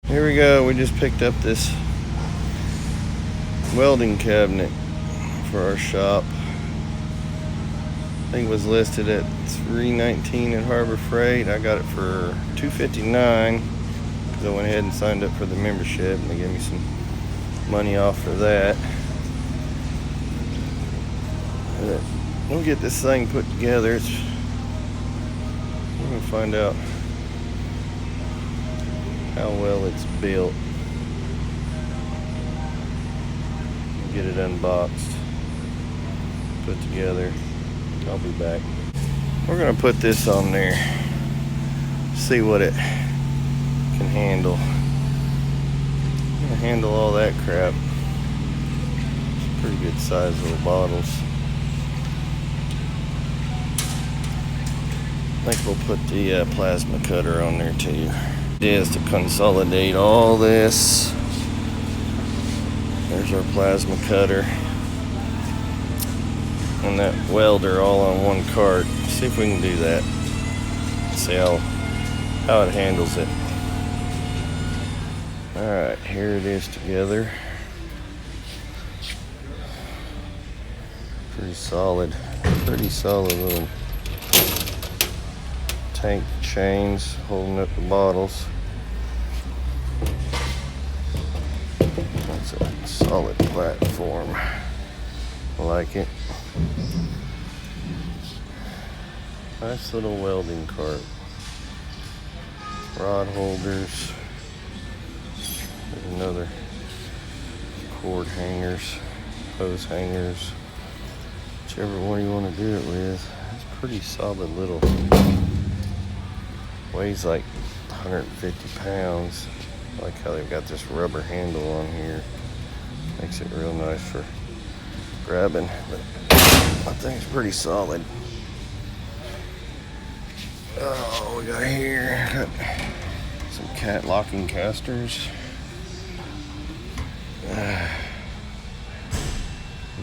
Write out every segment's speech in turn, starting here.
Here we go. We just picked up this welding cabinet for our shop. I think it was listed at $319 at Harbor Freight. I got it for $259 because I went ahead and signed up for the membership, and they gave me some money off for that. We'll get this thing put together. We're gonna find out how well it's built. Get it unboxed, put together. I'll be back. We're gonna put this on there, see what it can handle. I'm gonna handle all that crap. It's pretty good size little bottles. I think we'll put the plasma cutter on there too. It is to consolidate all this. There's our plasma cutter and that welder all on one cart. See if we can do that. See how it handles it. Alright, here it is together. Pretty solid little tank chains holding up the bottles. That's a solid platform. I like it. Nice little welding cart. Rod holders. There's another cord hangers, hose hangers. Whichever one you want to do it with. It's pretty solid little. Weighs like 150 pounds. I like how they've got this rubber handle on here. Makes it real nice for grabbing, but I think it's pretty solid. Oh, we got here, got some cat locking casters.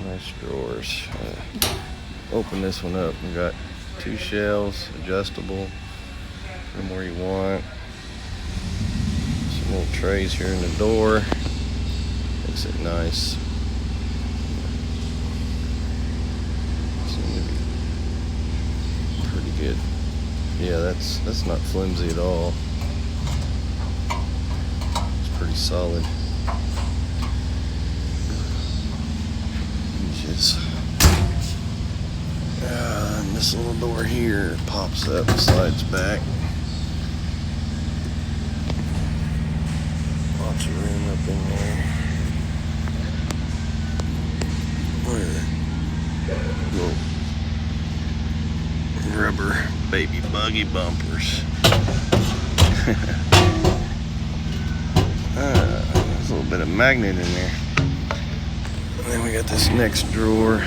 Nice drawers. Open this one up. We got 2 shelves, adjustable. Put them where you want. Some little trays here in the door. Makes it nice. Seem to be pretty good. Yeah, that's not flimsy at all. It's pretty solid. Inches. And this little door here pops up and slides back. Lots of room up in there. Little rubber baby buggy bumpers. There's a little bit of magnet in there. And then we got this next drawer.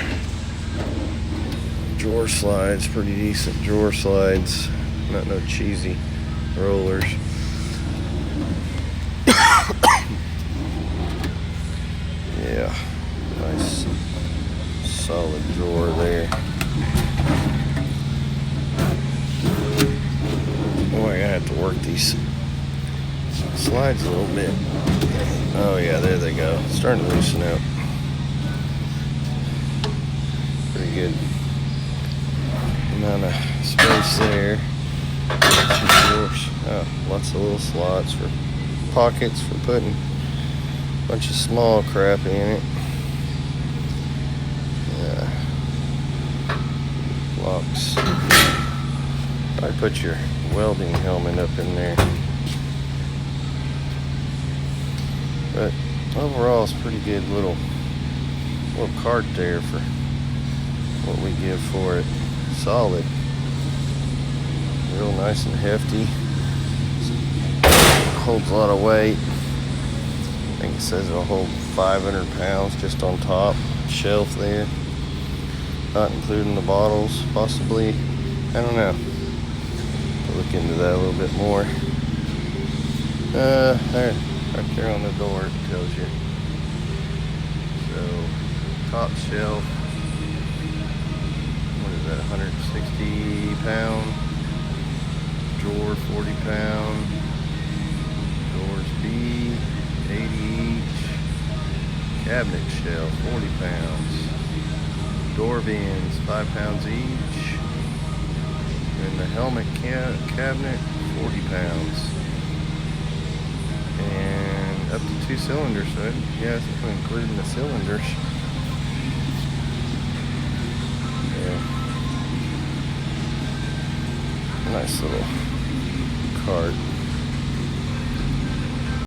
Drawer slides, pretty decent drawer slides. Not no cheesy rollers. Yeah, nice solid drawer there. Boy, I have to work these slides a little bit. Oh yeah, there they go. Starting to loosen up. Pretty good amount of space there. Oh, lots of little slots for pockets for putting a bunch of small crap in it. Locks. Probably put your welding helmet up in there. But overall, it's pretty good little cart there for what we give for it. Solid. Real nice and hefty. Holds a lot of weight. I think it says it'll hold 500 pounds just on top shelf there. Not including the bottles, possibly. I don't know. I'll look into that a little bit more. There, right there on the door, it tells you. So, top shelf. What is that? 160 pound. Drawer 40 pound. Doors B. Cabinet shelf, 40 pounds. Door bins, 5 pounds each. And the helmet cabinet, 40 pounds. And up to 2 cylinders, so yeah, that's including the cylinders. Yeah. Nice little cart.